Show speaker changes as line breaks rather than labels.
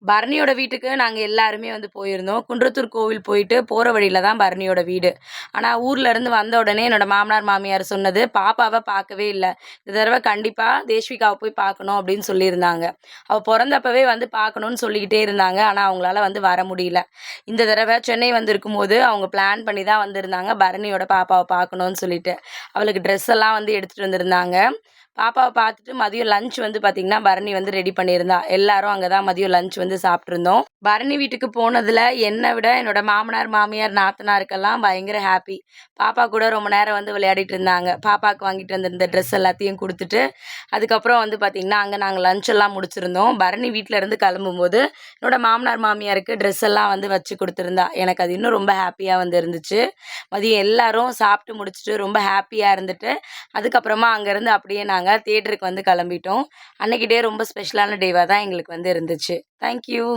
பரணியோட வீட்டுக்கு நாங்க எல்லாருமே வந்து போயிருந்தோம். குன்றத்தூர் கோவில் போயிட்டு போற வழியில தான் பரணியோட வீடு. ஆனா ஊர்ல இருந்து வந்த உடனே என்னோட மாமனார், மாமியார் சொன்னது, பாப்பாவ பார்க்கவே இல்ல. இந்த தடவ கண்டிப்பா தேஷ்விகாவ போய் பார்க்கணும் அப்படின்னு சொல்லியிருந்தாங்க. அவ பொறந்தப்பவே வந்து பார்க்கணும்னு சொல்லிக்கிட்டே இருந்தாங்க. ஆனா அவங்களால வந்து வர முடியல. இந்த தடவ சென்னை வந்திருக்கும்போது அவங்க பிளான் பண்ணி தான் வந்திருந்தாங்க. பரணியோட பாப்பாவ பார்க்கணும்னு சொல்லிட்டு. அவளுக்கு ட்ரெஸ் எல்லாம் வந்து எடுத்துட்டு வந்திருந்தாங்க. பாப்பாவ பார்த்துட்டு மதியம் லஞ்ச் வந்து பார்த்தீங்கன்னா, பரணி வந்து ரெடி பண்ணியிருந்தா. எல்லாரும் அங்க தான் மதியம் லஞ்ச் வந்து சாப்பிட்டுருந்தோம். பரணி வீட்டுக்கு போனதுல என்ன விட என்னோட மாமனார், மாமியார், நாத்தனாருக்கெல்லாம் பயங்கர ஹாப்பி. பாப்பா கூட ரொம்ப நேரம் வந்து விளையாடிட்டு இருந்தாங்க. பாப்பாவுக்கு வாங்கிட்டு வந்திருந்த ட்ரெஸ் எல்லாத்தையும் குடுத்துட்டு, அதுக்கப்புறம் வந்து பார்த்தீங்கன்னா, அங்க நாங்க லஞ்ச் எல்லாம் முடிச்சிருந்தோம். பரணி வீட்ல இருந்து கிளம்பும்போது, என்னோட மாமனார், மாமியாருக்கு ட்ரெஸ் எல்லாம் வந்து வச்சு குடுத்துருந்தா. எனக்கு அது இன்னும் ரொம்ப ஹாப்பியா வந்து இருந்துச்சு. மதியம் எல்லாரும் சாப்பிட்டு முடிச்சுட்டு ரொம்ப ஹாப்பியா இருந்துட்டு, அதுக்கப்புறமா அங்கேருந்து அப்படியே நாங்க தியேட்டருக்கு வந்து கிளம்பிட்டோம். அன்னைக்கு டே ரொம்ப ஸ்பெஷலான டேவா தான் எங்களுக்கு வந்து இருந்துச்சு. Thank you.